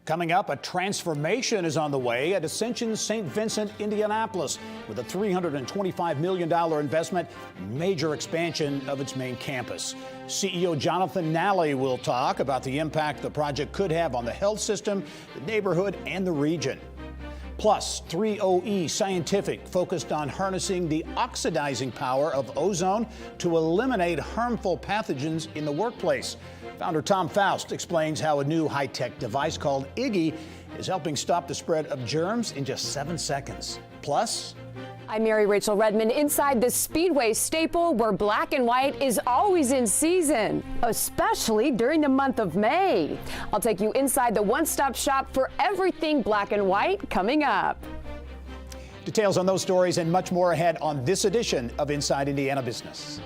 Coming up, a transformation is on the way at Ascension St. Vincent, Indianapolis, with a $325 million investment, major expansion of its main campus. CEO Jonathan Nally will talk about the impact the project could have on the health system, the neighborhood, and the region. Plus, 3OE Scientific focused on harnessing the oxidizing power of ozone to eliminate harmful pathogens in the workplace. Founder Tom Foust explains how a new high-tech device called Iggy is helping stop the spread of germs in just 7 seconds. Plus, I'm Mary Rachel Redmond inside the Speedway staple where black and white is always in season, especially during the month of May. I'll take you inside the one-stop shop for everything black and white coming up. Details on those stories and much more ahead on this edition of Inside Indiana Business.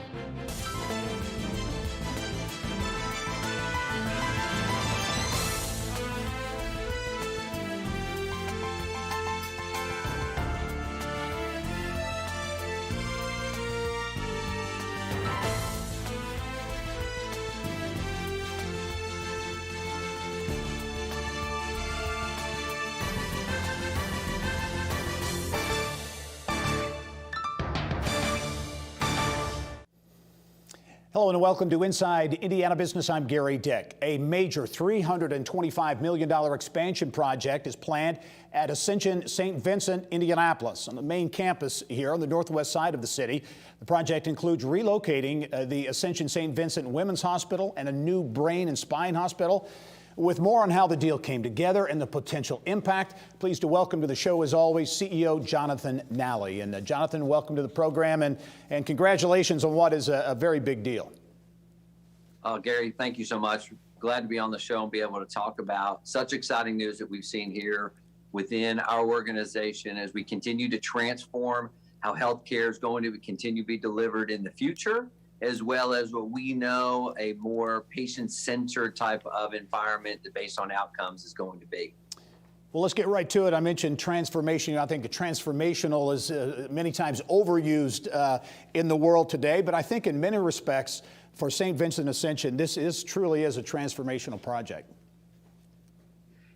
Hello and welcome to Inside Indiana Business. I'm Gary Dick. A major $325 million expansion project is planned at Ascension St. Vincent, Indianapolis, on the main campus here on the northwest side of the city. The project includes relocating the Ascension St. Vincent Women's Hospital and a new brain and spine hospital. With more on how the deal came together and the potential impact, pleased to welcome to the show, as always, CEO Jonathan Nally. And Jonathan, welcome to the program, and congratulations on what is a very big deal. Gary, thank you so much. Glad to be on the show and be able to talk about such exciting news that we've seen here within our organization as we continue to transform how healthcare is going to continue to be delivered in the future, as well as what we know a more patient-centered type of environment that based on outcomes is going to be. Well, let's get right to it. I mentioned transformation. I think transformational is many times overused in the world today, but I think in many respects for St. Vincent Ascension, this truly is a transformational project.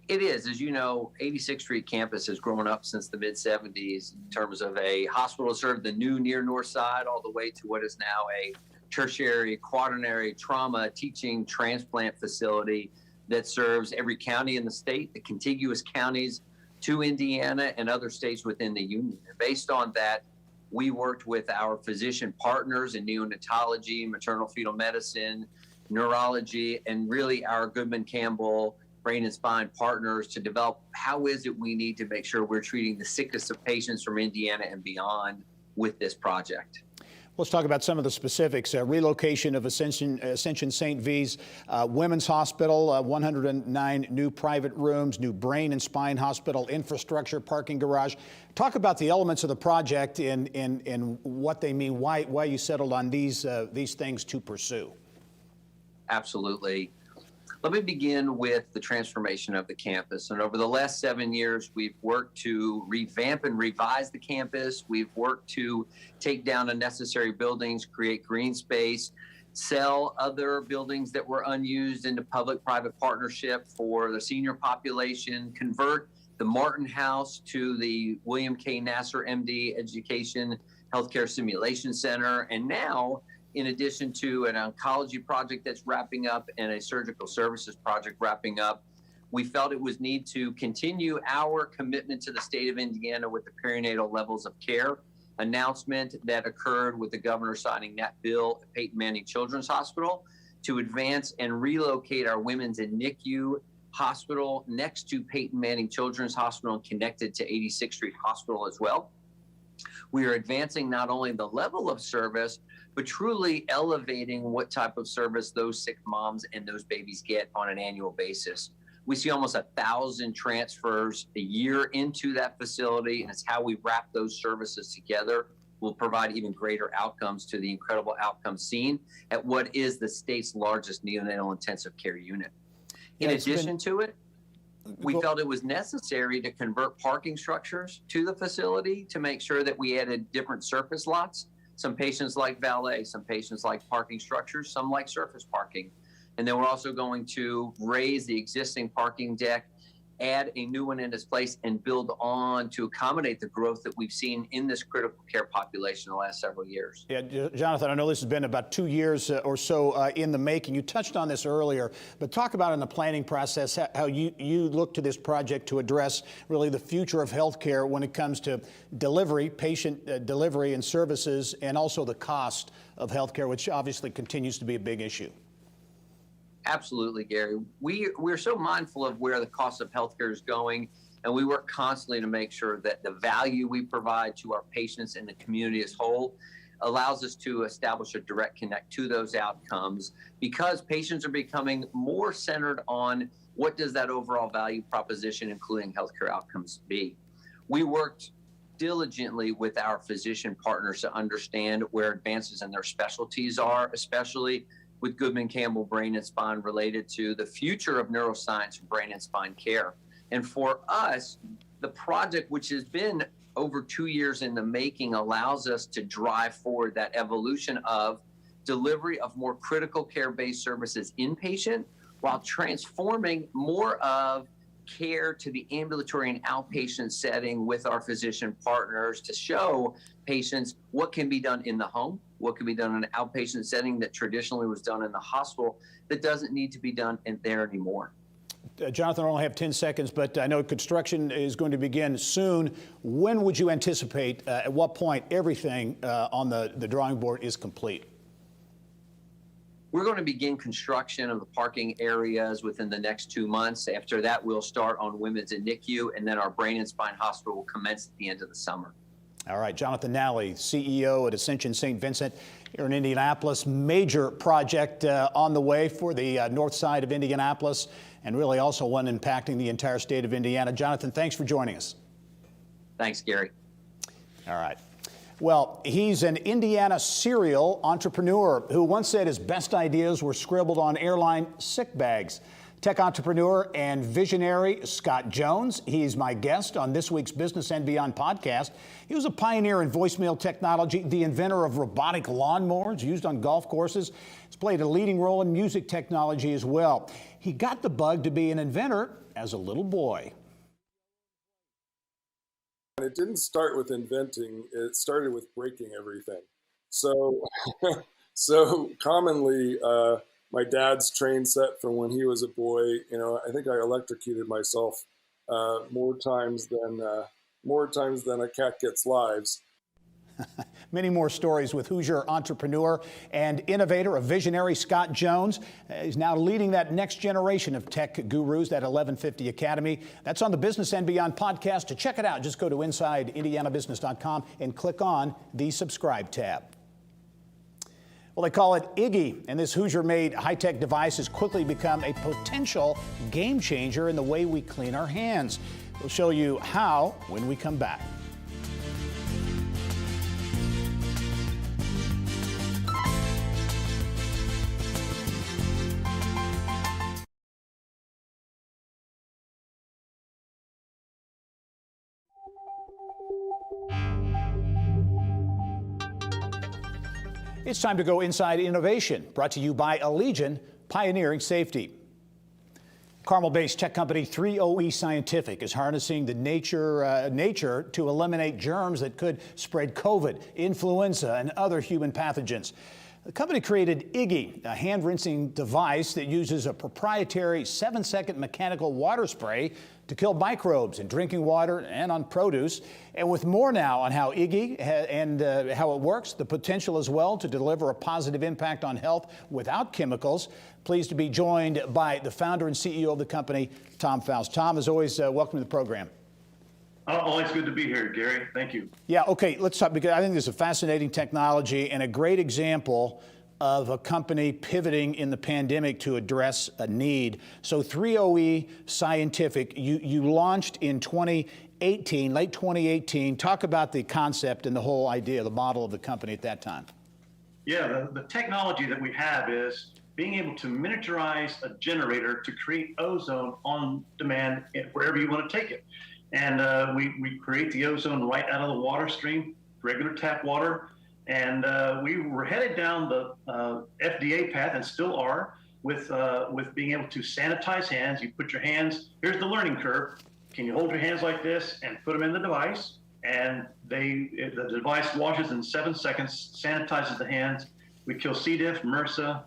It is. As you know, 86th Street campus has grown up since the mid-'70s in terms of a hospital served the new near north side all the way to what is now a tertiary, quaternary trauma teaching transplant facility that serves every county in the state, the contiguous counties to Indiana and other states within the union. And based on that, we worked with our physician partners in neonatology, maternal fetal medicine, neurology, and really our Goodman Campbell brain and spine partners to develop how is it we need to make sure we're treating the sickest of patients from Indiana and beyond with this project. Let's talk about some of the specifics. Relocation of Ascension St. V's Women's Hospital, 109 new private rooms, new brain and spine hospital, infrastructure, parking garage. Talk about the elements of the project and what they mean, why you settled on these things to pursue. Absolutely. Let me begin with the transformation of the campus. And over the last 7 years, we've worked to revamp and revise the campus. We've worked to take down unnecessary buildings, create green space, sell other buildings that were unused into public-private partnership for the senior population, convert the Martin House to the William K. Nasser, MD Education Healthcare Simulation Center, and now, in addition to an oncology project that's wrapping up and a surgical services project wrapping up, we felt it was need to continue our commitment to the state of Indiana with the perinatal levels of care announcement that occurred with the governor signing that bill at Peyton Manning Children's Hospital to advance and relocate our women's and NICU hospital next to Peyton Manning Children's Hospital and connected to 86th Street Hospital as well. We are advancing not only the level of service, but truly elevating what type of service those sick moms and those babies get on an annual basis. We see almost 1,000 transfers a year into that facility, and it's how we wrap those services together will provide even greater outcomes to the incredible outcomes seen at what is the state's largest neonatal intensive care unit. In addition to it, we felt it was necessary to convert parking structures to the facility to make sure that we added different surface lots. Some patients like valet, some patients like parking structures, some like surface parking. And then we're also going to raise the existing parking deck add a new one in its place and build on to accommodate the growth that we've seen in this critical care population in the last several years. Yeah, Jonathan, I know this has been about 2 years or so in the making. You touched on this earlier, but talk about in the planning process how you look to this project to address really the future of healthcare when it comes to delivery, patient delivery and services, and also the cost of healthcare, which obviously continues to be a big issue. Absolutely, Gary. We're so mindful of where the cost of healthcare is going, and we work constantly to make sure that the value we provide to our patients and the community as whole allows us to establish a direct connect to those outcomes, because patients are becoming more centered on what does that overall value proposition, including healthcare outcomes, be. We worked diligently with our physician partners to understand where advances in their specialties are, especially with Goodman Campbell Brain and Spine, related to the future of neuroscience and brain and spine care. And for us, the project, which has been over 2 years in the making, allows us to drive forward that evolution of delivery of more critical care-based services inpatient, while transforming more of care to the ambulatory and outpatient setting with our physician partners to show patients what can be done in the home, what can be done in an outpatient setting that traditionally was done in the hospital that doesn't need to be done in there anymore. Jonathan, I only have 10 seconds, but I know construction is going to begin soon. When would you anticipate, at what point everything on the drawing board is complete? We're going to begin construction of the parking areas within the next 2 months. After that, we'll start on women's and NICU, and then our brain and spine hospital will commence at the end of the summer. All right, Jonathan Nally, CEO at Ascension St. Vincent here in Indianapolis. Major project on the way for the north side of Indianapolis, and really also one impacting the entire state of Indiana. Jonathan, thanks for joining us. Thanks, Gary. All right. Well, he's an Indiana serial entrepreneur who once said his best ideas were scribbled on airline sick bags. Tech entrepreneur and visionary Scott Jones. He's my guest on this week's Business and Beyond podcast. He was a pioneer in voicemail technology, the inventor of robotic lawnmowers used on golf courses. He's played a leading role in music technology as well. He got the bug to be an inventor as a little boy. It didn't start with inventing, it started with breaking everything. So, commonly, my dad's train set from when he was a boy, I think I electrocuted myself more times than a cat gets lives. Many more stories with Hoosier entrepreneur and innovator, a visionary, Scott Jones. He's now leading that next generation of tech gurus, that 1150 Academy. That's on the Business and Beyond podcast. To check it out, just go to InsideIndianaBusiness.com and click on the subscribe tab. Well, they call it Iggy, and this Hoosier-made high-tech device has quickly become a potential game changer in the way we clean our hands. We'll show you how when we come back. It's time to go inside innovation, brought to you by Allegion, pioneering safety. Carmel-based tech company 3OE Scientific is harnessing the nature to eliminate germs that could spread COVID, influenza, and other human pathogens. The company created Iggy, a hand-rinsing device that uses a proprietary 7-second mechanical water spray to kill microbes in drinking water and on produce. And with more now on how Iggy and how it works, the potential as well to deliver a positive impact on health without chemicals. Pleased to be joined by the founder and CEO of the company, Tom Foust. Tom, as always, welcome to the program. Always good to be here, Gary. Thank you. Yeah, okay, let's talk, because I think this is a fascinating technology and a great example of a company pivoting in the pandemic to address a need. So 3OE Scientific, you launched in 2018, late 2018. Talk about the concept and the whole idea, the model of the company at that time. Yeah, the technology that we have is being able to miniaturize a generator to create ozone on demand wherever you want to take it. And we create the ozone right out of the water stream, regular tap water. And we were headed down the FDA path, and still are, with being able to sanitize hands. You put your hands, here's the learning curve. Can you hold your hands like this and put them in the device? And the device washes in 7 seconds, sanitizes the hands. We kill C. diff, MRSA,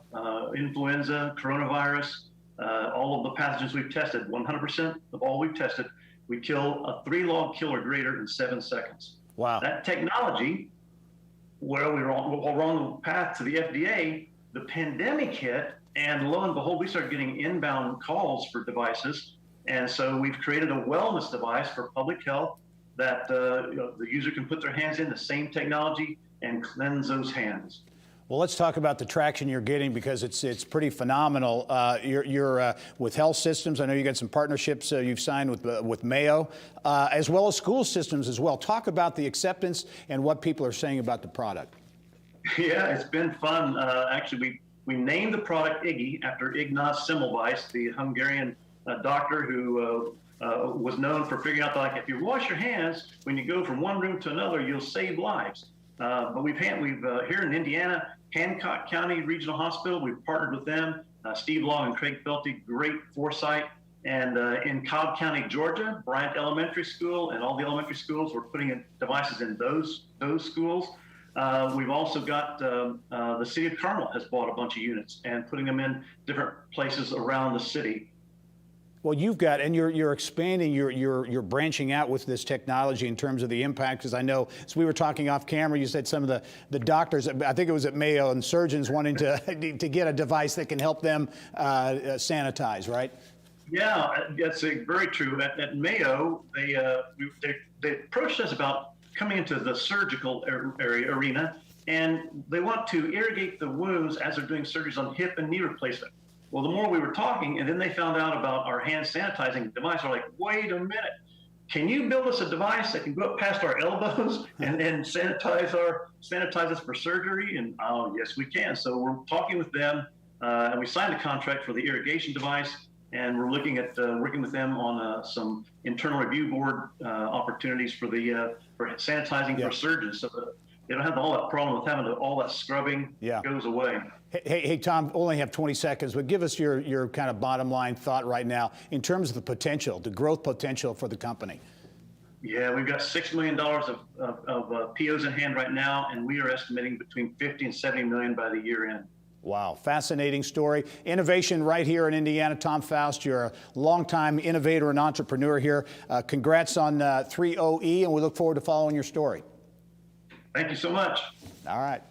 influenza, coronavirus, all of the pathogens we've tested, 100% of all we've tested. We kill a 3-log kill or greater in 7 seconds. Wow. That technology, well, we're on the path to the FDA, the pandemic hit, and lo and behold, we started getting inbound calls for devices. And so we've created a wellness device for public health that the user can put their hands in, the same technology, and cleanse those hands. Well, let's talk about the traction you're getting, because it's pretty phenomenal. You're with health systems. I know you got some partnerships you've signed with Mayo, as well as school systems as well. Talk about the acceptance and what people are saying about the product. Yeah, it's been fun. Actually, we named the product Iggy after Ignaz Semmelweis, the Hungarian doctor who was known for figuring out that, like, if you wash your hands when you go from one room to another, you'll save lives. But we've here in Indiana, Hancock County Regional Hospital, we've partnered with them. Steve Law and Craig Felty, great foresight. And in Cobb County, Georgia, Bryant Elementary School and all the elementary schools, we're putting in devices in those schools. We've also got the city of Carmel has bought a bunch of units and putting them in different places around the city. Well, you've got, and you're expanding, you're branching out with this technology in terms of the impact, because I know, as we were talking off camera, you said some of the doctors, I think it was at Mayo, and surgeons wanting to get a device that can help them sanitize, right? Yeah, that's very true. At Mayo, they approached us about coming into the surgical arena, and they want to irrigate the wounds as they're doing surgeries on hip and knee replacement. Well, the more we were talking, and then they found out about our hand sanitizing device, they're like, wait a minute, can you build us a device that can go up past our elbows and sanitize us for surgery? And oh, yes, we can. So we're talking with them, and we signed a contract for the irrigation device, and we're looking at working with them on some internal review board opportunities for sanitizing for surgeons, so that they don't have all that problem with having all that scrubbing goes away. Hey, Tom, only have 20 seconds, but give us your kind of bottom line thought right now in terms of the potential, the growth potential for the company. Yeah, we've got $6 million of POs in hand right now, and we are estimating between 50 and 70 million by the year end. Wow, fascinating story. Innovation right here in Indiana. Tom Foust, you're a longtime innovator and entrepreneur here. Congrats on 3OE, and we look forward to following your story. Thank you so much. All right.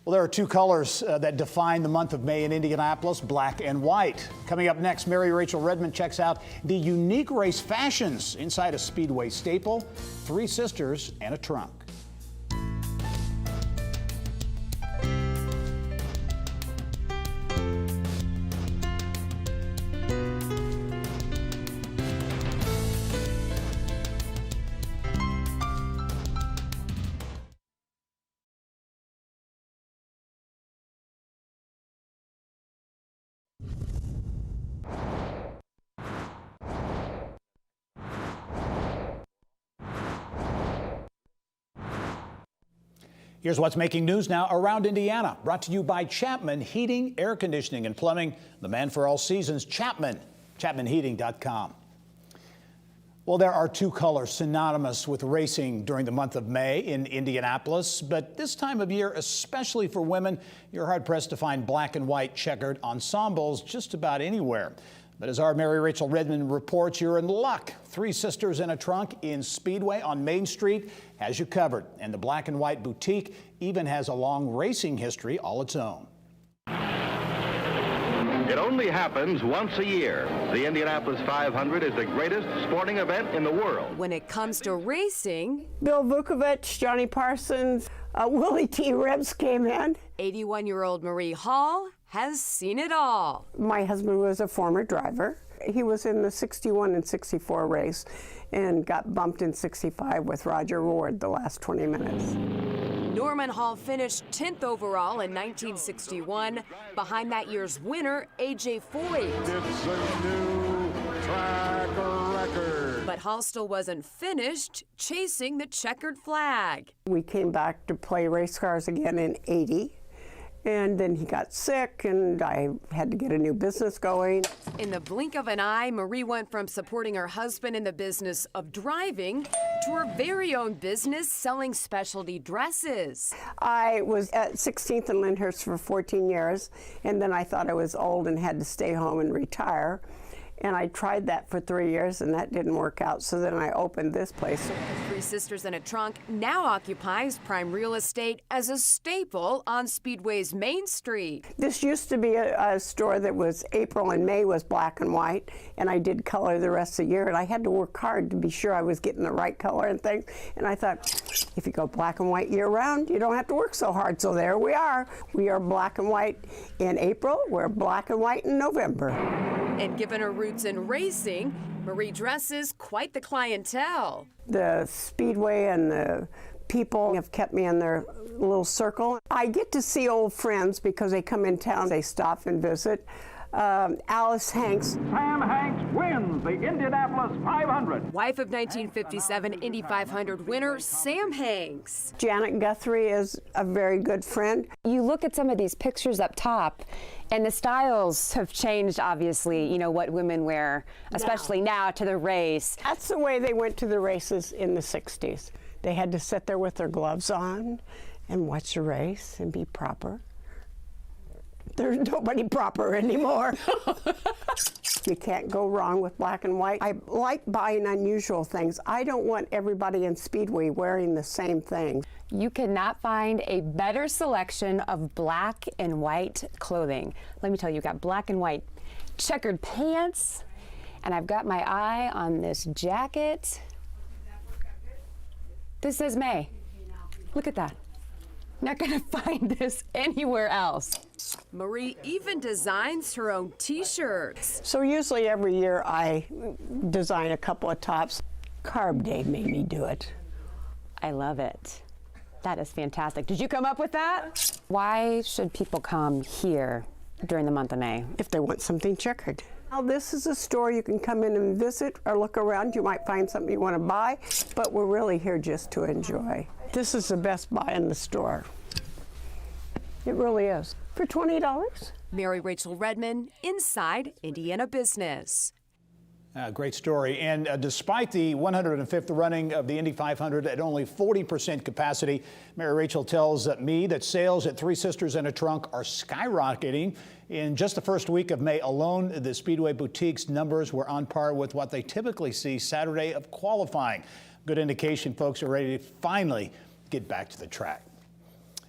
Well, there are two colors that define the month of May in Indianapolis, black and white. Coming up next, Mary Rachel Redmond checks out the unique race fashions inside a Speedway staple, 3 sisters and a trunk. Here's what's making news now around Indiana. Brought to you by Chapman Heating, Air Conditioning, and Plumbing. The man for all seasons, Chapman, chapmanheating.com. Well, there are 2 colors synonymous with racing during the month of May in Indianapolis. But this time of year, especially for women, you're hard-pressed to find black and white checkered ensembles just about anywhere. But as our Mary Rachel Redmond reports, you're in luck. 3 sisters and a trunk in Speedway on Main Street has you covered. And the black and white boutique even has a long racing history all its own. It only happens once a year. The Indianapolis 500 is the greatest sporting event in the world. When it comes to racing, Bill Vukovich, Johnny Parsons, Willie T. Ribs came in. 81-year-old Marie Hall has seen it all. My husband was a former driver. He was in the 61 and 64 race and got bumped in 65 with Roger Ward the last 20 minutes. Norman Hall finished 10th overall in 1961, behind that year's winner, A.J. Foyt. It's a new track record. But Hall still wasn't finished chasing the checkered flag. We came back to play race cars again in 80, And then he got sick, and I had to get a new business going. In the blink of an eye, Marie went from supporting her husband in the business of driving to her very own business selling specialty dresses. I was at 16th and Lyndhurst for 14 years, and then I thought I was old and had to stay home and retire. And I tried that for 3 years, and that didn't work out. So then I opened this place. 3 Sisters and a Trunk now occupies prime real estate as a staple on Speedway's Main Street. This used to be a store that was April and May was black and white, and I did color the rest of the year. And I had to work hard to be sure I was getting the right color and things. And I thought, if you go black and white year round, you don't have to work so hard. So there we are. We are black and white in April. We're black and white in November. And given her roots in racing, Marie dresses quite the clientele. The Speedway and the people have kept me in their little circle. I get to see old friends because they come in town, they stop and visit. Alice Hanks. Sam Hanks wins the Indianapolis 500. Wife of 1957 Indy 500 winner Sam Hanks. Janet Guthrie is a very good friend. You look at some of these pictures up top, and the styles have changed, obviously, you know, what women wear, especially now to the race. That's the way they went to the races in the 60s. They had to sit there with their gloves on and watch the race and be proper. There's nobody proper anymore. You can't go wrong with black and white. I like buying unusual things. I don't want everybody in Speedway wearing the same thing. You cannot find a better selection of black and white clothing. Let me tell you, you've got black and white checkered pants, and I've got my eye on this jacket. This says May. Look at that. Not gonna find this anywhere else. Marie even designs her own t-shirts. So usually every year I design a couple of tops. Carb Day made me do it. I love it. That is fantastic. Did you come up with that? Why should people come here during the month of May? If they want something checkered. Now, this is a store you can come in and visit or look around. You might find something you want to buy, but we're really here just to enjoy. This is the best buy in the store. It really is. For $20. Mary Rachel Redmond, Inside Indiana Business. Great story. And despite the 105th running of the Indy 500 at only 40% capacity, Mary Rachel tells me that sales at 3 Sisters and a Trunk are skyrocketing. In just the first week of May alone, the Speedway boutiques numbers were on par with what they typically see Saturday of qualifying. Good indication folks are ready to finally get back to the track.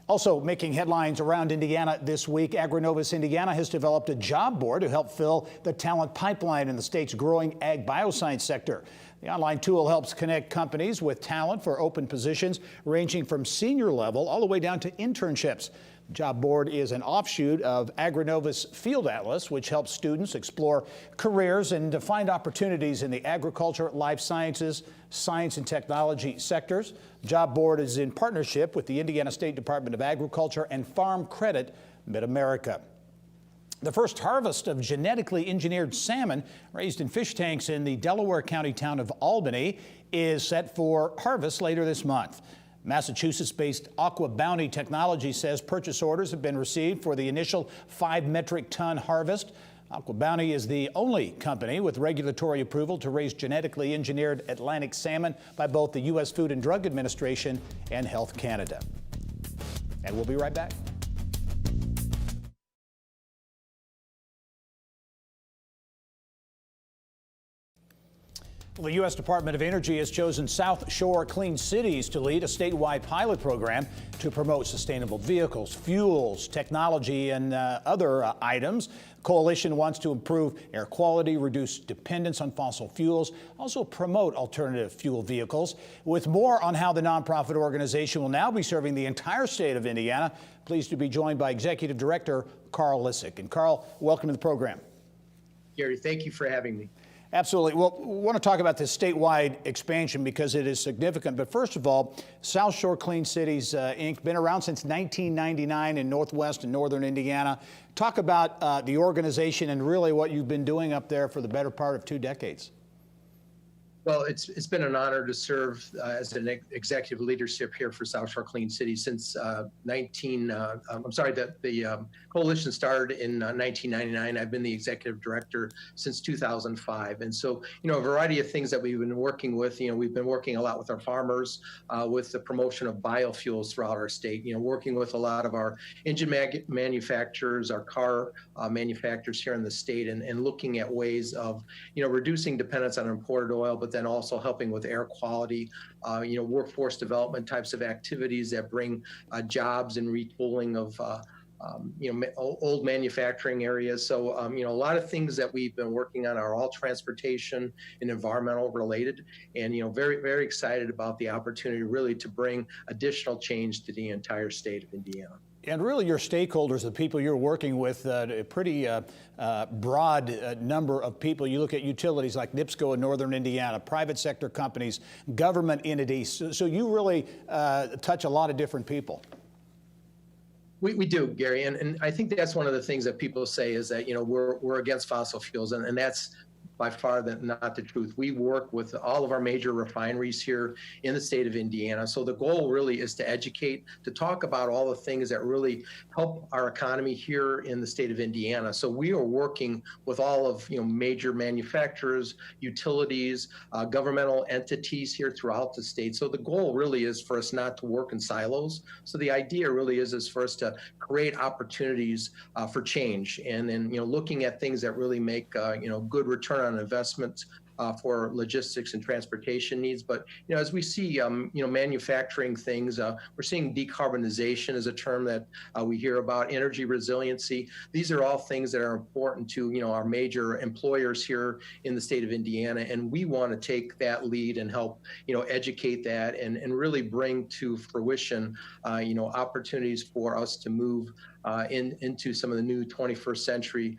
Also making headlines around Indiana this week, Agrinovus Indiana has developed a job board to help fill the talent pipeline in the state's growing ag bioscience sector. The online tool helps connect companies with talent for open positions ranging from senior level all the way down to internships. The job board is an offshoot of Agrinovus Field Atlas, which helps students explore careers and to find opportunities in the agriculture, life sciences, science and technology sectors. The job board is in partnership with the Indiana State Department of Agriculture and Farm Credit Mid-America. The first harvest of genetically engineered salmon raised in fish tanks in the Delaware County town of Albany is set for harvest later this month. Massachusetts-based Aqua Bounty Technology says purchase orders have been received for the initial 5 metric ton harvest. Aqua Bounty is the only company with regulatory approval to raise genetically engineered Atlantic salmon by both the U.S. Food and Drug Administration and Health Canada. And we'll be right back. Well, the U.S. Department of Energy has chosen South Shore Clean Cities to lead a statewide pilot program to promote sustainable vehicles, fuels, technology, and other items. The coalition wants to improve air quality, reduce dependence on fossil fuels, also promote alternative fuel vehicles. With more on how the nonprofit organization will now be serving the entire state of Indiana, pleased to be joined by Executive Director Carl Lissick. And Carl, welcome to the program. Gary, thank you for having me. Absolutely. Well, we want to talk about this statewide expansion because it is significant. But first of all, South Shore Clean Cities, Inc., been around since 1999 in Northwest and Northern Indiana. Talk about the organization and really what you've been doing up there for the better part of 2 decades. Well, it's been an honor to serve as an executive leadership here for South Shore Clean City since the coalition started in 1999. I've been the executive director since 2005. And so, a variety of things that we've been working with, we've been working a lot with our farmers, with the promotion of biofuels throughout our state, working with a lot of our engine manufacturers, our car manufacturers here in the state, and looking at ways of, reducing dependence on imported oil, but then also helping with air quality, workforce development types of activities that bring jobs and retooling of old manufacturing areas. So, a lot of things that we've been working on are all transportation and environmental related, and, very, very excited about the opportunity really to bring additional change to the entire state of Indiana. And really your stakeholders, the people you're working with, a pretty broad number of people. You look at utilities like NIPSCO in northern Indiana, private sector companies, government entities. So you really touch a lot of different people. We do, Gary, and I think that's one of the things that people say is that, we're against fossil fuels, and that's by far not the truth. We work with all of our major refineries here in the state of Indiana. So the goal really is to educate, to talk about all the things that really help our economy here in the state of Indiana. So we are working with all of major manufacturers, utilities, governmental entities here throughout the state. So the goal really is for us not to work in silos. So the idea really is for us to create opportunities for change, and then looking at things that really make good return on investments for logistics and transportation needs. But as we see manufacturing things, we're seeing decarbonization as a term that we hear about, energy resiliency. These are all things that are important to our major employers here in the state of Indiana, and we want to take that lead and help educate that and really bring to fruition opportunities for us to move into some of the new 21st century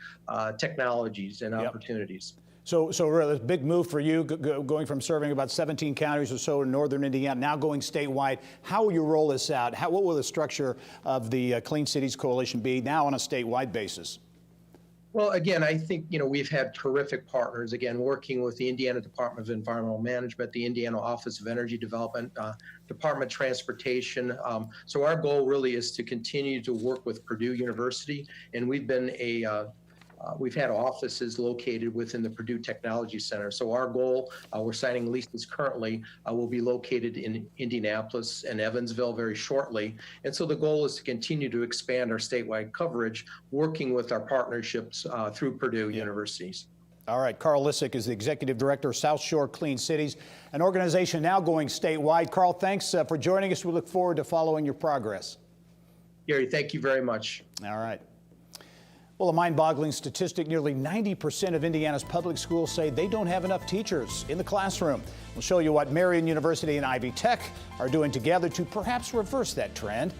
technologies and opportunities. So really, it's a big move for you, going from serving about 17 counties or so in northern Indiana, now going statewide. How will you roll this out? What will the structure of the Clean Cities Coalition be now on a statewide basis? Well, again, I think, we've had terrific partners, again, working with the Indiana Department of Environmental Management, the Indiana Office of Energy Development, Department of Transportation. So our goal really is to continue to work with Purdue University, and we've been we've had offices located within the Purdue Technology Center. So our goal, we're signing leases currently, will be located in Indianapolis and Evansville very shortly. And so the goal is to continue to expand our statewide coverage, working with our partnerships through Purdue universities. All right, Carl Lissick is the Executive Director of South Shore Clean Cities, an organization now going statewide. Carl, thanks for joining us. We look forward to following your progress. Gary, thank you very much. All right. Well, a mind-boggling statistic, nearly 90% of Indiana's public schools say they don't have enough teachers in the classroom. We'll show you what Marion University and Ivy Tech are doing together to perhaps reverse that trend.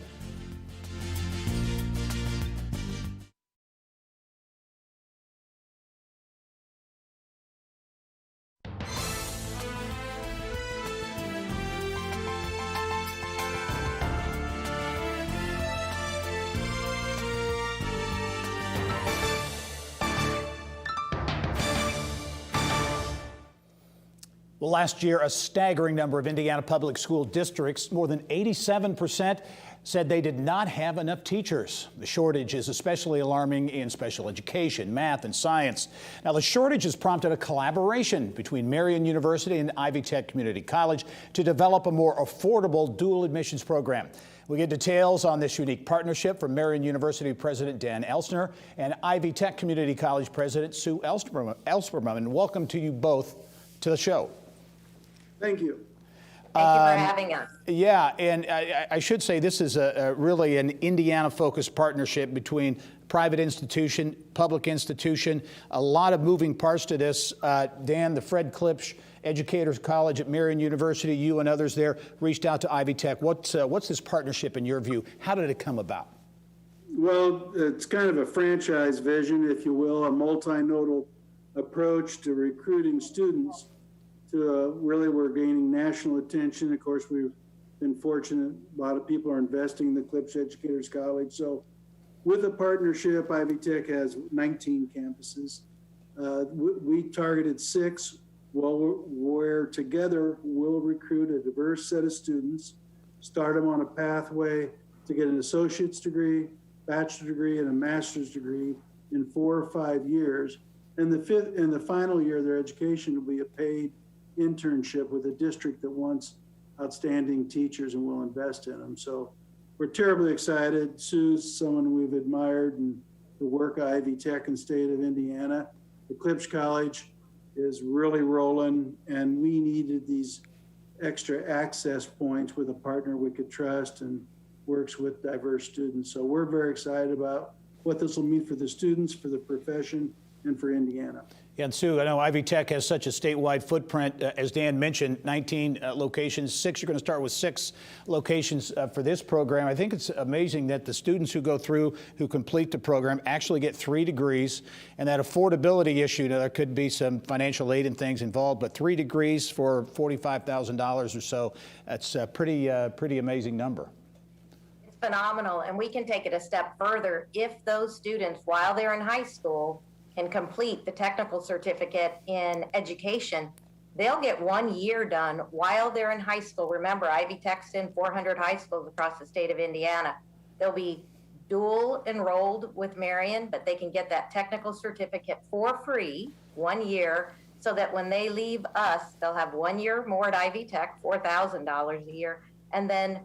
Well, last year, a staggering number of Indiana public school districts, more than 87%, said they did not have enough teachers. The shortage is especially alarming in special education, math, and science. Now, the shortage has prompted a collaboration between Marion University and Ivy Tech Community College to develop a more affordable dual admissions program. We get details on this unique partnership from Marion University President Dan Elsner and Ivy Tech Community College President Sue Elsperman. And welcome to you both to the show. Thank you. Thank you for having us. Yeah, and I should say this is really an Indiana-focused partnership between private institution, public institution, a lot of moving parts to this. Dan, the Fred Klipsch Educators College at Marion University, you and others there reached out to Ivy Tech. What's this partnership in your view? How did it come about? Well, it's kind of a franchise vision, if you will, a multinodal approach to recruiting students. Really, we're gaining national attention. Of course, we've been fortunate. A lot of people are investing in the Klipsch Educators College. So with a partnership, Ivy Tech has 19 campuses. We targeted 6 Well, where together we'll recruit a diverse set of students, start them on a pathway to get an associate's degree, bachelor's degree, and a master's degree in 4 or 5 years. And the final year of their education will be a paid internship with a district that wants outstanding teachers and will invest in them. So we're terribly excited. Sue's someone we've admired and the work of Ivy Tech and State of Indiana. Eclipse College is really rolling, and we needed these extra access points with a partner we could trust and works with diverse students. So we're very excited about what this will mean for the students, for the profession, and for Indiana. Yeah, and Sue, I know Ivy Tech has such a statewide footprint. As Dan mentioned, 19 locations, 6. You're going to start with 6 locations for this program. I think it's amazing that the students who go through, who complete the program, actually get 3 degrees, and that affordability issue, there could be some financial aid and things involved, but 3 degrees for $45,000 or so, that's a pretty amazing number. It's phenomenal, and we can take it a step further. If those students, while they're in high school, can complete the technical certificate in education, they'll get 1 year done while they're in high school. Remember, Ivy Tech's in 400 high schools across the state of Indiana. They'll be dual enrolled with Marion, but they can get that technical certificate for free 1 year, so that when they leave us, they'll have 1 year more at Ivy Tech, $4,000 a year, and then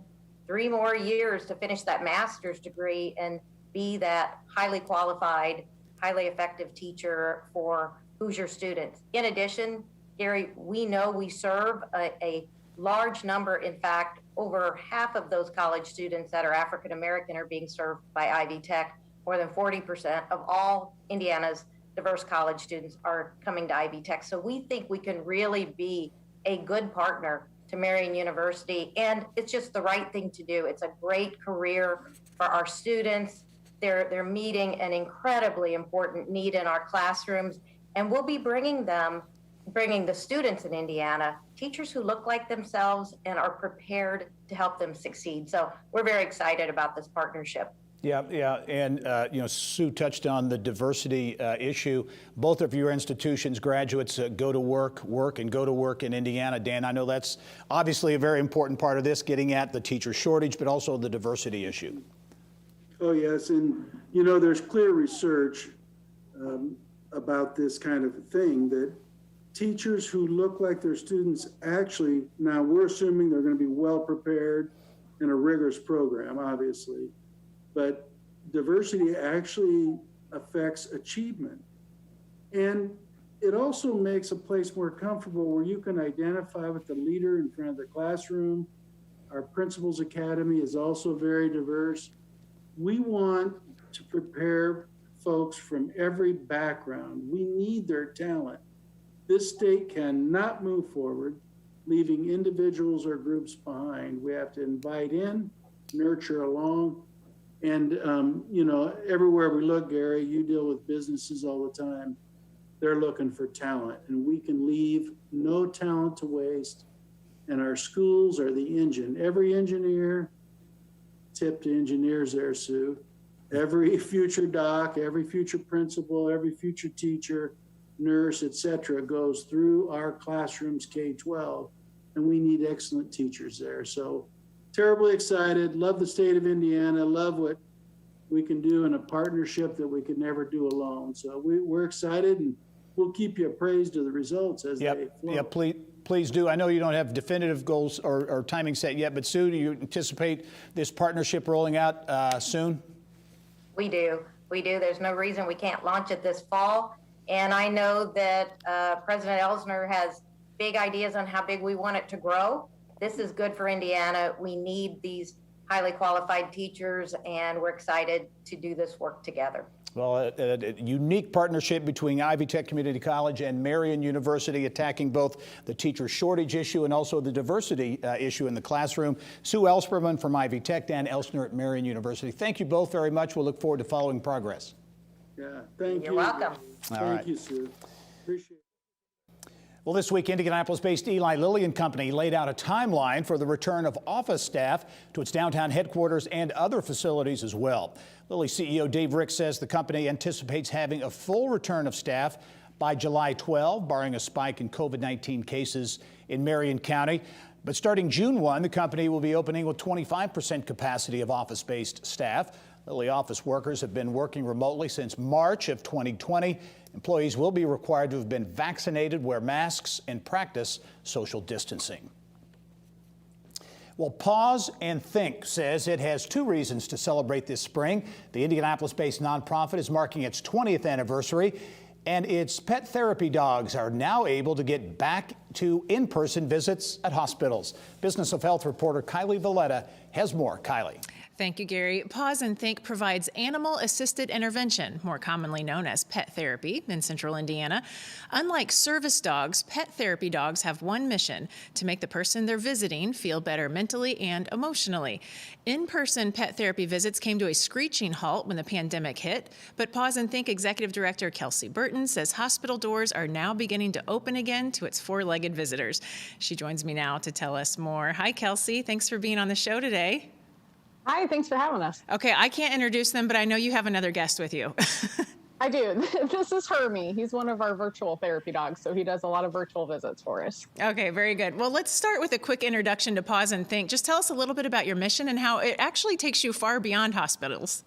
3 more years to finish that master's degree and be that highly qualified, highly effective teacher for Hoosier students. In addition, Gary, we know we serve a large number. In fact, over half of those college students that are African American are being served by Ivy Tech. More than 40% of all Indiana's diverse college students are coming to Ivy Tech. So we think we can really be a good partner to Marion University, and it's just the right thing to do. It's a great career for our students. They're meeting an incredibly important need in our classrooms, and we'll be bringing the students in Indiana, teachers who look like themselves and are prepared to help them succeed. So we're very excited about this partnership. Yeah, and Sue touched on the diversity issue. Both of your institutions, graduates go to work in Indiana. Dan, I know that's obviously a very important part of this, getting at the teacher shortage, but also the diversity issue. Oh, yes. And, there's clear research about this kind of thing, that teachers who look like their students actually, now we're assuming they're going to be well prepared in a rigorous program, obviously, but diversity actually affects achievement. And it also makes a place more comfortable where you can identify with the leader in front of the classroom. Our Principals Academy is also very diverse. We want to prepare folks from every background. We need their talent. This state cannot move forward leaving individuals or groups behind. We have to invite in, nurture along. And, everywhere we look, Gary, you deal with businesses all the time. They're looking for talent, and we can leave no talent to waste. And our schools are the engine. Every engineer, tip to engineers there, Sue, every future doc, every future principal, every future teacher, nurse, etc., goes through our classrooms K-12, and we need excellent teachers there. So terribly excited, love the state of Indiana, love what we can do in a partnership that we could never do alone. So we're excited, and we'll keep you appraised of the results as they flow. Yeah, please do. I know you don't have definitive goals or timing set yet, but Sue, do you anticipate this partnership rolling out soon? We do. There's no reason we can't launch it this fall. And I know that President Elsner has big ideas on how big we want it to grow. This is good for Indiana. We need these highly qualified teachers, and we're excited to do this work together. Well, a unique partnership between Ivy Tech Community College and Marion University, attacking both the teacher shortage issue and also the diversity issue in the classroom. Sue Elsperman from Ivy Tech, Dan Elsner at Marion University. Thank you both very much. We'll look forward to following progress. Yeah, thank you. You're welcome. Thank you, Sue. Appreciate it. Well, this week, Indianapolis-based Eli Lilly and Company laid out a timeline for the return of office staff to its downtown headquarters and other facilities as well. Lilly CEO Dave Ricks says the company anticipates having a full return of staff by July 12, barring a spike in COVID-19 cases in Marion County. But starting June 1, the company will be opening with 25% capacity of office-based staff. Lilly office workers have been working remotely since March of 2020. Employees will be required to have been vaccinated, wear masks, and practice social distancing. Well, Pause and Think says it has two reasons to celebrate this spring. The Indianapolis-based nonprofit is marking its 20th anniversary, and its pet therapy dogs are now able to get back to in-person visits at hospitals. Business of Health reporter Kylie Valletta has more. Kylie. Thank you, Gary. Pause and Think provides animal-assisted intervention, more commonly known as pet therapy, in central Indiana. Unlike service dogs, pet therapy dogs have one mission: to make the person they're visiting feel better mentally and emotionally. In-person pet therapy visits came to a screeching halt when the pandemic hit, but Pause and Think Executive Director Kelsey Burton says hospital doors are now beginning to open again to its four-legged visitors. She joins me now to tell us more. Hi, Kelsey. Thanks for being on the show today. Hi, thanks for having us. Okay, I can't introduce them, but I know you have another guest with you. I do. This is Hermie. He's one of our virtual therapy dogs, so he does a lot of virtual visits for us. Okay, very good. Well, let's start with a quick introduction to Pause and Think. Just tell us a little bit about your mission and how it actually takes you far beyond hospitals.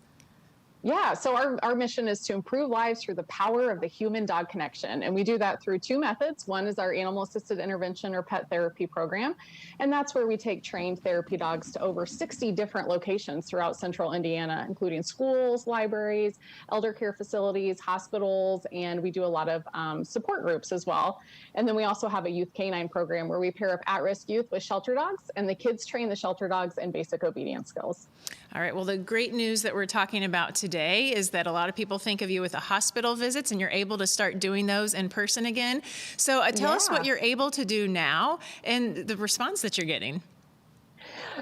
Yeah, so our mission is to improve lives through the power of the human-dog connection. And we do that through two methods. One is our animal-assisted intervention or pet therapy program. And that's where we take trained therapy dogs to over 60 different locations throughout central Indiana, including schools, libraries, elder care facilities, hospitals, and we do a lot of support groups as well. And then we also have a youth canine program where we pair up at-risk youth with shelter dogs, and the kids train the shelter dogs in basic obedience skills. All right, well, the great news that we're talking about today is that a lot of people think of you with the hospital visits, and you're able to start doing those in person again. So tell us what you're able to do now and the response that you're getting.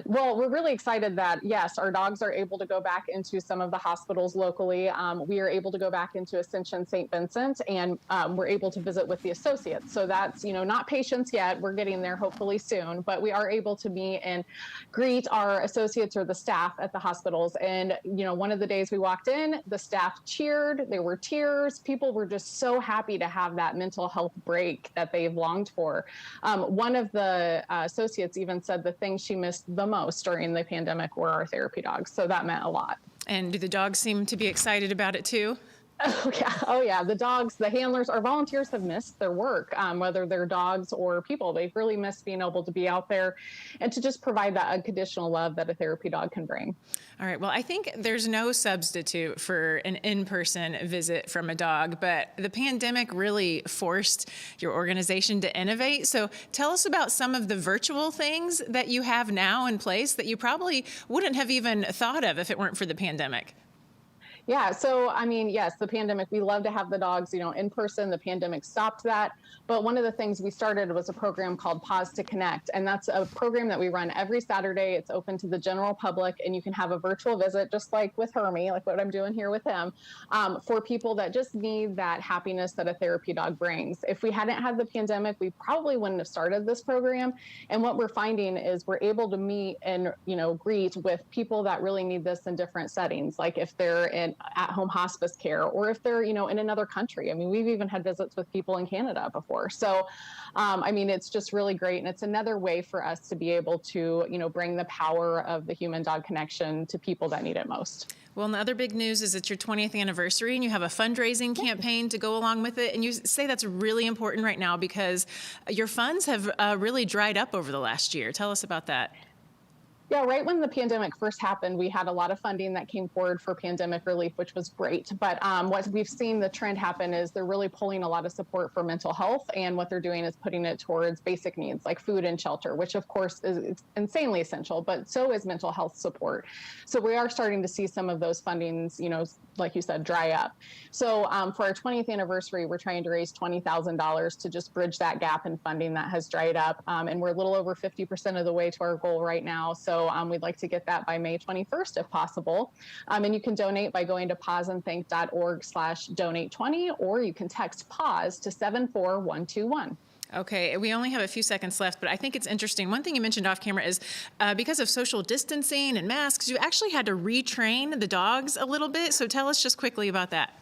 Well, we're really excited that, yes, our dogs are able to go back into some of the hospitals locally. We are able to go back into Ascension St. Vincent, and we're able to visit with the associates. So that's, not patients yet. We're getting there hopefully soon, but we are able to meet and greet our associates or the staff at the hospitals. And, one of the days we walked in, the staff cheered, there were tears. People were just so happy to have that mental health break that they've longed for. One of the associates even said the thing she missed the most during the pandemic were our therapy dogs. So that meant a lot. And do the dogs seem to be excited about it too? Oh yeah. The dogs, the handlers, our volunteers have missed their work, whether they're dogs or people. They've really missed being able to be out there and to just provide that unconditional love that a therapy dog can bring. All right. Well, I think there's no substitute for an in-person visit from a dog, but the pandemic really forced your organization to innovate. So tell us about some of the virtual things that you have now in place that you probably wouldn't have even thought of if it weren't for the pandemic. Yeah. So, yes, the pandemic, we love to have the dogs, in person. The pandemic stopped that. But one of the things we started was a program called Pause to Connect. And that's a program that we run every Saturday. It's open to the general public, and you can have a virtual visit, just like with Hermie, like what I'm doing here with him, for people that just need that happiness that a therapy dog brings. If we hadn't had the pandemic, we probably wouldn't have started this program. And what we're finding is we're able to meet and, greet with people that really need this in different settings, like if they're in at-home hospice care, or if they're, in another country. We've even had visits with people in Canada before. So, it's just really great. And it's another way for us to be able to, bring the power of the human-dog connection to people that need it most. Well, and the other big news is it's your 20th anniversary, and you have a fundraising campaign to go along with it. And you say that's really important right now because your funds have really dried up over the last year. Tell us about that. Yeah, right when the pandemic first happened, we had a lot of funding that came forward for pandemic relief, which was great. But what we've seen the trend happen is they're really pulling a lot of support for mental health. And what they're doing is putting it towards basic needs like food and shelter, which of course is insanely essential, but so is mental health support. So we are starting to see some of those fundings, like you said, dry up. So for our 20th anniversary, we're trying to raise $20,000 to just bridge that gap in funding that has dried up. And we're a little over 50% of the way to our goal right now. So we'd like to get that by May 21st if possible. And you can donate by going to pauseandthink.org/donate20, or you can text PAUSE to 74121. Okay, we only have a few seconds left, but I think it's interesting. One thing you mentioned off camera is because of social distancing and masks, you actually had to retrain the dogs a little bit. So tell us just quickly about that.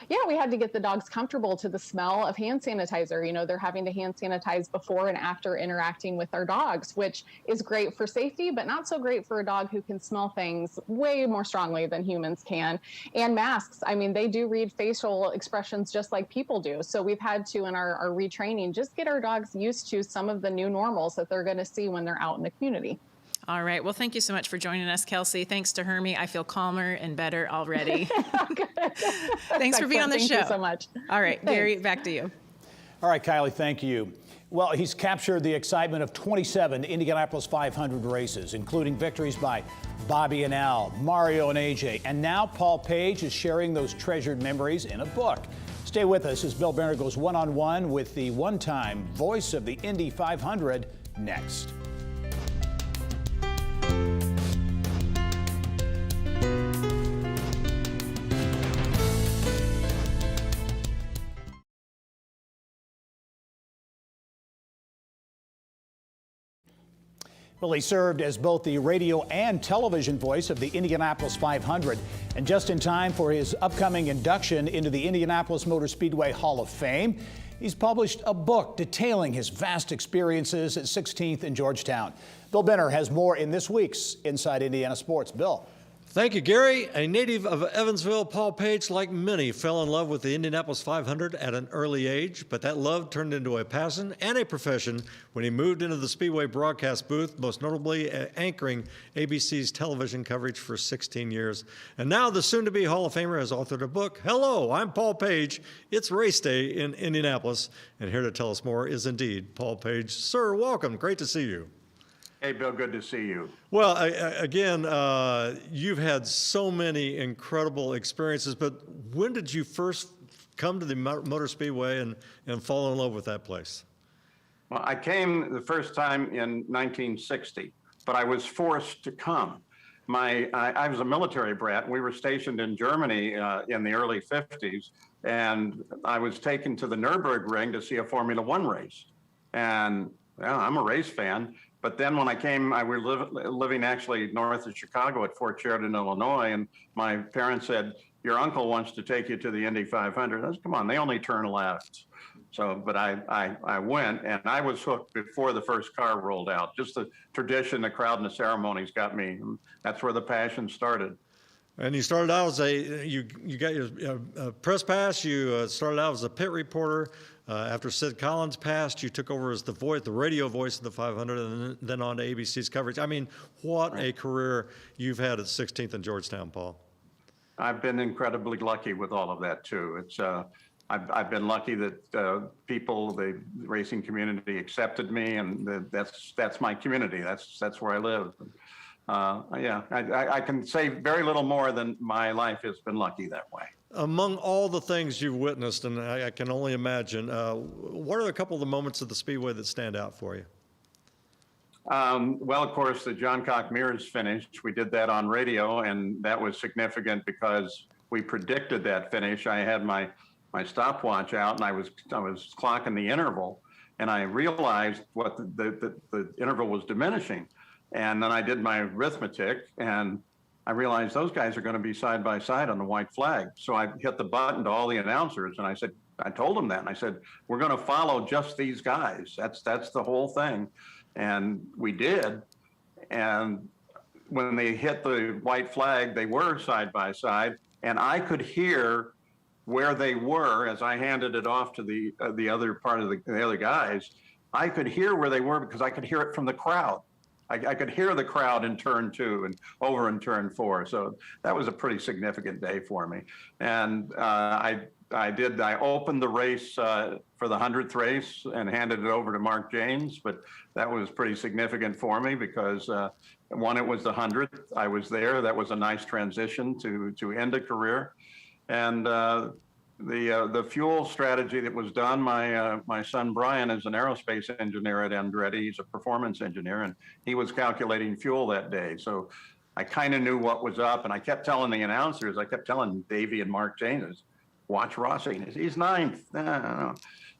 Yeah, we had to get the dogs comfortable to the smell of hand sanitizer. You know, they're having to hand sanitize before and after interacting with our dogs, which is great for safety, but not so great for a dog who can smell things way more strongly than humans can. And masks, I mean, they do read facial expressions just like people do. So we've had to, in our retraining, just get our dogs used to some of the new normals that they're going to see when they're out in the community. All right. Well, thank you so much for joining us, Kelsey. Thanks to Hermie. I feel calmer and better already. Thanks for being on the show. Thank you so much. All right, Thanks. Gary, back to you. All right, Kylie, thank you. Well, he's captured the excitement of 27 Indianapolis 500 races, including victories by Bobby and Al, Mario and AJ. And now Paul Page is sharing those treasured memories in a book. Stay with us as Bill Benner goes one-on-one with the one-time voice of the Indy 500 next. Well, he served as both the radio and television voice of the Indianapolis 500, and just in time for his upcoming induction into the Indianapolis Motor Speedway Hall of Fame, he's published a book detailing his vast experiences at 16th and Georgetown. Bill Benner has more in this week's Inside Indiana Sports. Bill. Thank you, Gary. A native of Evansville, Paul Page, like many, fell in love with the Indianapolis 500 at an early age, but that love turned into a passion and a profession when he moved into the Speedway broadcast booth, most notably anchoring ABC's television coverage for 16 years. And now the soon-to-be Hall of Famer has authored a book. Hello, I'm Paul Page. It's race day in Indianapolis, and here to tell us more is indeed Paul Page. Sir, welcome. Great to see you. Hey, Bill, good to see you. Well, again, you've had so many incredible experiences, but when did you first come to the Motor Speedway and fall in love with that place? Well, I came the first time in 1960, but I was forced to come. I was a military brat. We were stationed in Germany in the early 50s, and I was taken to the Nürburgring to see a Formula One race. And well, I'm a race fan. But then when I came, I was living actually north of Chicago at Fort Sheridan, Illinois, and my parents said, your uncle wants to take you to the Indy 500. I said, come on, they only turn left. So, but I went, and I was hooked before the first car rolled out. Just the tradition, the crowd, and the ceremonies got me. That's where the passion started. And you started out as you got your press pass. You started out as a pit reporter. After Sid Collins passed, you took over as the radio voice of the 500, and then on to ABC's coverage. I mean, what a career you've had at 16th and Georgetown, Paul. I've been incredibly lucky with all of that too. It's I've been lucky that people, the racing community, accepted me, and that's my community. That's where I live. Yeah, I can say very little more than my life has been lucky that way. Among all the things you've witnessed, and I can only imagine, what are a couple of the moments of the Speedway that stand out for you? Well, of course, the John Cock Mears finish, we did that on radio, and that was significant because we predicted that finish. I had my stopwatch out, and I was clocking the interval, and I realized what the interval was diminishing. And then I did my arithmetic, and I realized those guys are going to be side by side on the white flag. So I hit the button to all the announcers, and I told them that, and I said, we're going to follow just these guys. That's the whole thing. And we did. And when they hit the white flag, they were side by side, and I could hear where they were as I handed it off to the other part of the other guys. I could hear where they were because I could hear it from the crowd. I could hear the crowd in turn 2 and over in turn 4. So that was a pretty significant day for me. And I opened the race for the 100th race and handed it over to Mark James, but that was pretty significant for me because one, it was the 100th. I was there. That was a nice transition to end a career. And the fuel strategy that was done, my son Brian is an aerospace engineer at Andretti. He's a performance engineer, and he was calculating fuel that day. So I kind of knew what was up, and I kept telling the announcers, I kept telling Davey and Mark James, watch Rossi. He's 9th.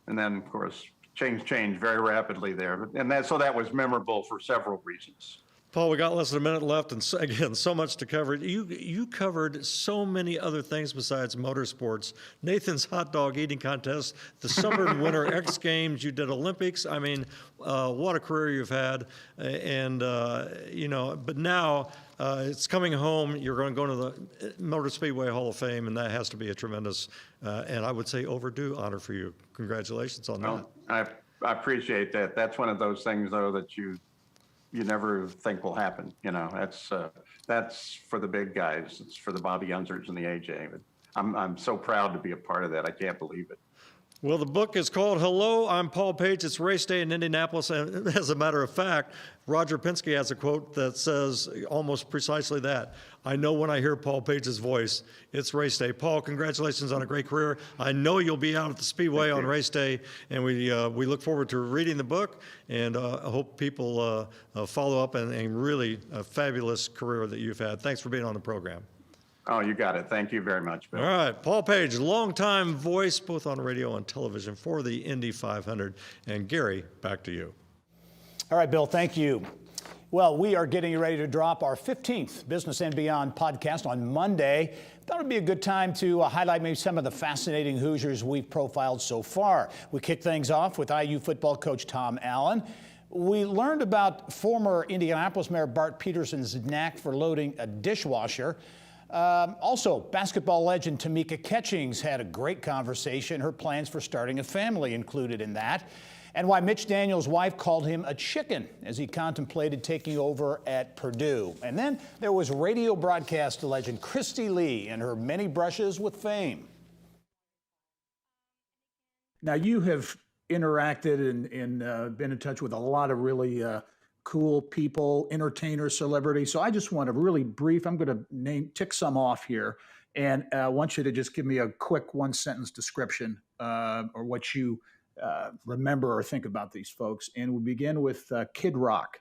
And then, of course, things changed very rapidly there. So that was memorable for several reasons. Paul, we got less than a minute left, and again, so much to cover. You covered so many other things besides motorsports. Nathan's hot dog eating contest, the summer and winter X Games. You did Olympics. I mean, what a career you've had, and But now it's coming home. You're going to go to the Motor Speedway Hall of Fame, and that has to be a tremendous, and I would say overdue honor for you. Congratulations on that. I appreciate that. That's one of those things, though, that you never think will happen. That's for the big guys. It's for the Bobby Unzers and the AJ. But I'm so proud to be a part of that. I can't believe it. Well, the book is called Hello, I'm Paul Page. It's race day in Indianapolis. And as a matter of fact, Roger Penske has a quote that says almost precisely that. I know when I hear Paul Page's voice, it's race day. Paul, congratulations on a great career. I know you'll be out at the Speedway on race day, and we look forward to reading the book, and I hope people follow up and really a fabulous career that you've had. Thanks for being on the program. Oh, you got it. Thank you very much, Bill. All right, Paul Page, longtime voice both on radio and television for the Indy 500. And Gary, back to you. All right, Bill, thank you. Well, we are getting ready to drop our 15th Business and Beyond podcast on Monday. Thought it would be a good time to highlight maybe some of the fascinating Hoosiers we've profiled so far. We kick things off with IU football coach Tom Allen. We learned about former Indianapolis Mayor Bart Peterson's knack for loading a dishwasher. Also, basketball legend Tamika Catchings had a great conversation. Her plans for starting a family included in that. And why Mitch Daniels' wife called him a chicken as he contemplated taking over at Purdue. And then there was radio broadcast legend Christy Lee and her many brushes with fame. Now, you have interacted and been in touch with a lot of really cool people, entertainers, celebrities. So I just want to really brief, I'm going to tick some off here. And I want you to just give me a quick one-sentence description or what you remember or think about these folks. And we'll begin with Kid Rock.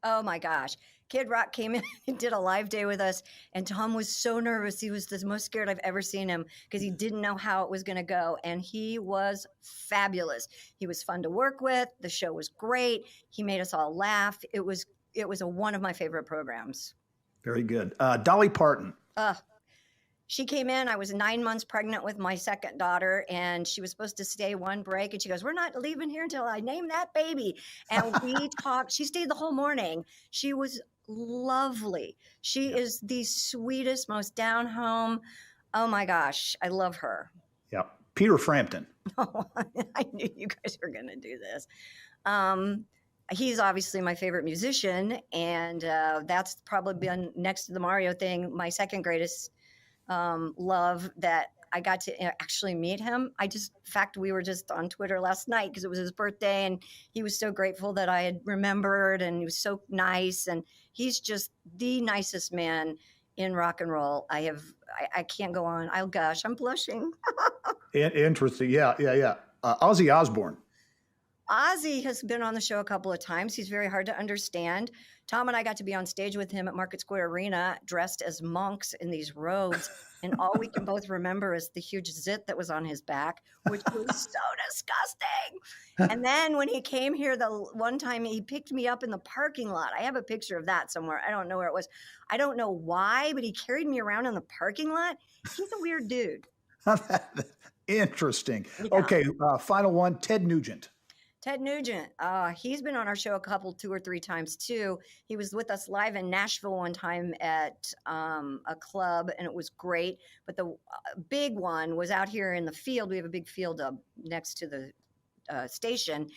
Oh my gosh. Kid Rock came in and did a live day with us, and Tom was so nervous. He was the most scared I've ever seen him because he didn't know how it was going to go, and he was fabulous. He was fun to work with. The show was great. He made us all laugh. It was one of my favorite programs. Very good. Dolly Parton. She came in, I was 9 months pregnant with my second daughter, and she was supposed to stay one break. And she goes, "We're not leaving here until I name that baby." And we talked, she stayed the whole morning. She was lovely. She is the sweetest, most down home. Oh my gosh, I love her. Yeah. Peter Frampton. Oh, I knew you guys were going to do this. He's obviously my favorite musician, and that's probably been, next to the Mario thing, my second greatest love that I got to actually meet him. In fact, we were just on Twitter last night because it was his birthday, and he was so grateful that I had remembered, and he was so nice, and he's just the nicest man in rock and roll. I can't go on. Oh gosh, I'm blushing. Interesting. Yeah. Ozzy Osbourne. Ozzy has been on the show a couple of times. He's very hard to understand. Tom and I got to be on stage with him at Market Square Arena dressed as monks in these robes. And all we can both remember is the huge zit that was on his back, which was so disgusting. And then when he came here the one time, he picked me up in the parking lot. I have a picture of that somewhere. I don't know where it was. I don't know why, but he carried me around in the parking lot. He's a weird dude. Interesting. Yeah. Okay, final one, Ted Nugent. Ted Nugent, he's been on our show 2 or 3 times too. He was with us live in Nashville one time at a club, and it was great. But the big one was out here in the field. We have a big field next to the station,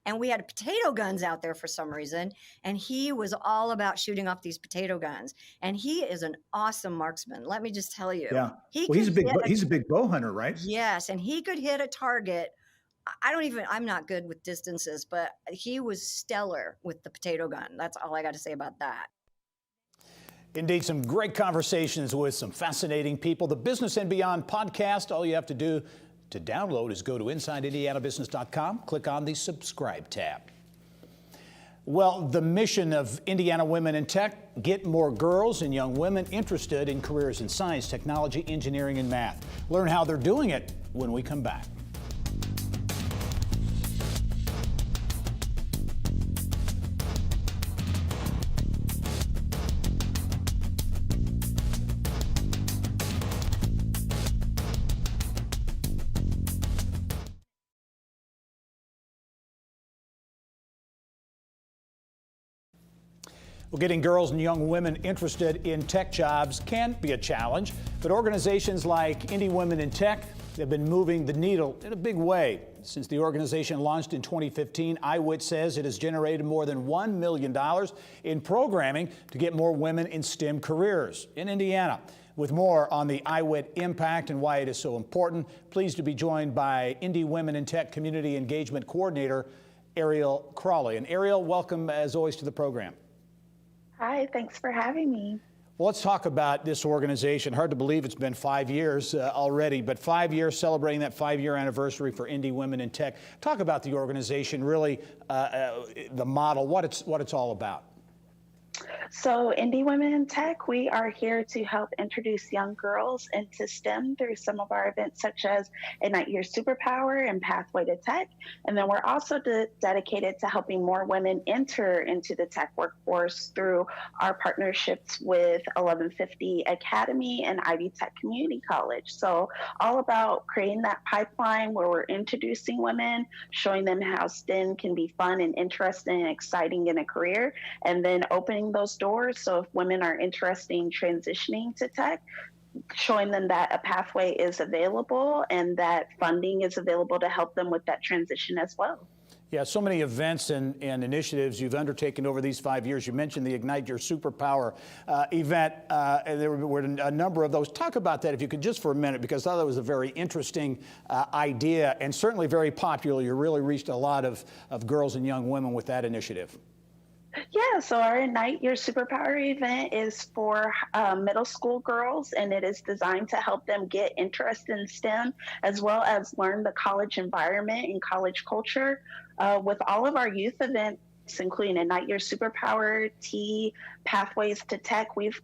and we had potato guns out there for some reason. And he was all about shooting off these potato guns. And he is an awesome marksman. Let me just tell you. Yeah. He's a big bow hunter, right? Yes, and he could hit a target. I'm not good with distances, but he was stellar with the potato gun. That's all I got to say about that. Indeed, some great conversations with some fascinating people. The Business and Beyond podcast, all you have to do to download is go to InsideIndianaBusiness.com, click on the subscribe tab. Well, the mission of Indiana Women in Tech, get more girls and young women interested in careers in science, technology, engineering, and math. Learn how they're doing it when we come back. Well, getting girls and young women interested in tech jobs can be a challenge, but organizations like Indy Women in Tech have been moving the needle in a big way. Since the organization launched in 2015, IWIT says it has generated more than $1 million in programming to get more women in STEM careers in Indiana. With more on the IWIT impact and why it is so important, pleased to be joined by Indy Women in Tech Community Engagement Coordinator Ariel Crawley. And Ariel, welcome as always to the program. Hi, thanks for having me. Well, let's talk about this organization. Hard to believe it's been 5 years already, but 5 years, celebrating that 5-year anniversary for Indy Women in Tech. Talk about the organization, really the model, what it's all about. So Indy Women in Tech, we are here to help introduce young girls into STEM through some of our events such as Ignite Your Superpower and Pathway to Tech. And then we're also dedicated to helping more women enter into the tech workforce through our partnerships with 1150 Academy and Ivy Tech Community College. So all about creating that pipeline where we're introducing women, showing them how STEM can be fun and interesting and exciting in a career, and then opening those doors. So if women are interested in transitioning to tech, showing them that a pathway is available and that funding is available to help them with that transition as well. Yeah, so many events and initiatives you've undertaken over these 5 years. You mentioned the Ignite Your Superpower event. There were a number of those. Talk about that if you could just for a minute, because I thought it was a very interesting idea and certainly very popular. You really reached a lot of girls and young women with that initiative. Yeah, so our Ignite Your Superpower event is for middle school girls, and it is designed to help them get interest in STEM as well as learn the college environment and college culture. With all of our youth events, including Ignite Your Superpower, T, Pathways to Tech, we've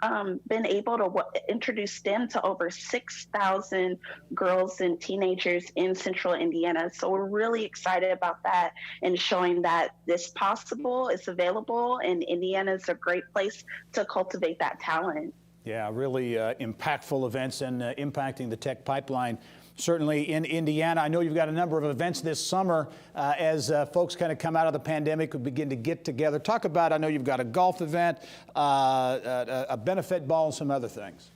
been able to introduce STEM to over 6,000 girls and teenagers in central Indiana. So we're really excited about that and showing that this possible, it's available, and Indiana is a great place to cultivate that talent. Yeah, really impactful events and impacting the tech pipeline. Certainly in Indiana. I know you've got a number of events this summer as folks kind of come out of the pandemic and begin to get together. Talk about, I know you've got a golf event, a benefit ball, and some other things.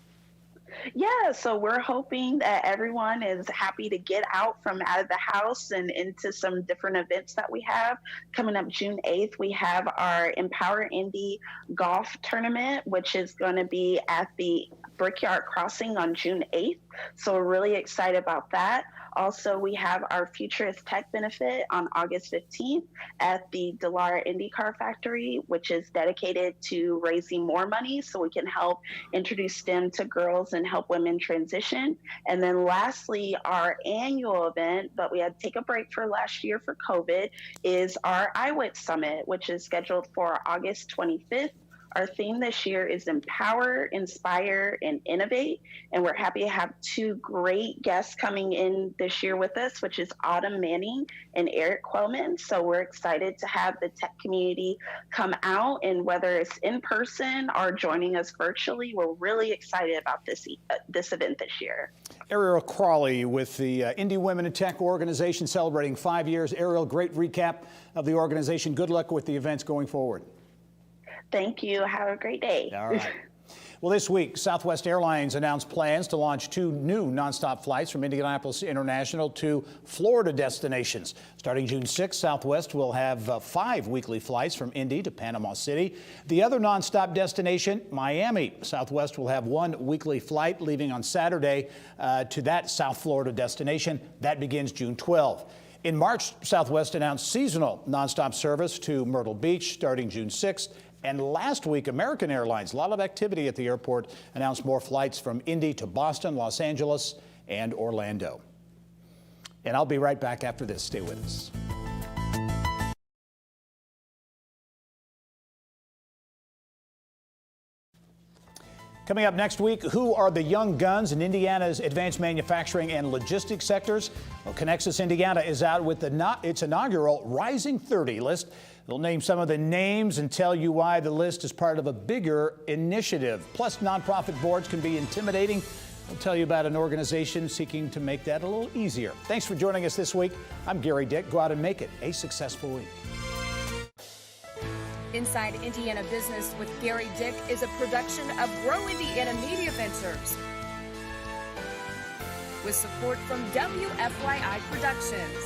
Yeah, so we're hoping that everyone is happy to get out of the house and into some different events that we have. Coming up June 8th, we have our Empower Indy golf tournament, which is going to be at the Brickyard Crossing on June 8th. So we're really excited about that. Also, we have our Futurist Tech benefit on August 15th at the Delara IndyCar Factory, which is dedicated to raising more money so we can help introduce STEM to girls and help women transition. And then lastly, our annual event, but we had to take a break for last year for COVID, is our IWIT Summit, which is scheduled for August 25th. Our theme this year is Empower, Inspire, and Innovate. And we're happy to have two great guests coming in this year with us, which is Autumn Manning and Eric Quellman. So we're excited to have the tech community come out, and whether it's in person or joining us virtually, we're really excited about this event this year. Ariel Crawley with the Indy Women in Tech organization celebrating 5 years. Ariel, great recap of the organization. Good luck with the events going forward. Thank you. Have a great day. All right. Well, this week, Southwest Airlines announced plans to launch 2 new nonstop flights from Indianapolis International to Florida destinations. Starting June 6th, Southwest will have 5 weekly flights from Indy to Panama City. The other nonstop destination, Miami. Southwest will have 1 weekly flight leaving on Saturday to that South Florida destination. That begins June 12th. In March, Southwest announced seasonal nonstop service to Myrtle Beach starting June 6th. And last week, American Airlines, a lot of activity at the airport, announced more flights from Indy to Boston, Los Angeles, and Orlando. And I'll be right back after this. Stay with us. Coming up next week, who are the young guns in Indiana's advanced manufacturing and logistics sectors? Well, Connexus Indiana is out with its inaugural Rising 30 list. It'll name some of the names and tell you why the list is part of a bigger initiative. Plus, nonprofit boards can be intimidating. We'll tell you about an organization seeking to make that a little easier. Thanks for joining us this week. I'm Gary Dick. Go out and make it a successful week. Inside Indiana Business with Gary Dick is a production of Grow Indiana Media Ventures with support from WFYI Productions.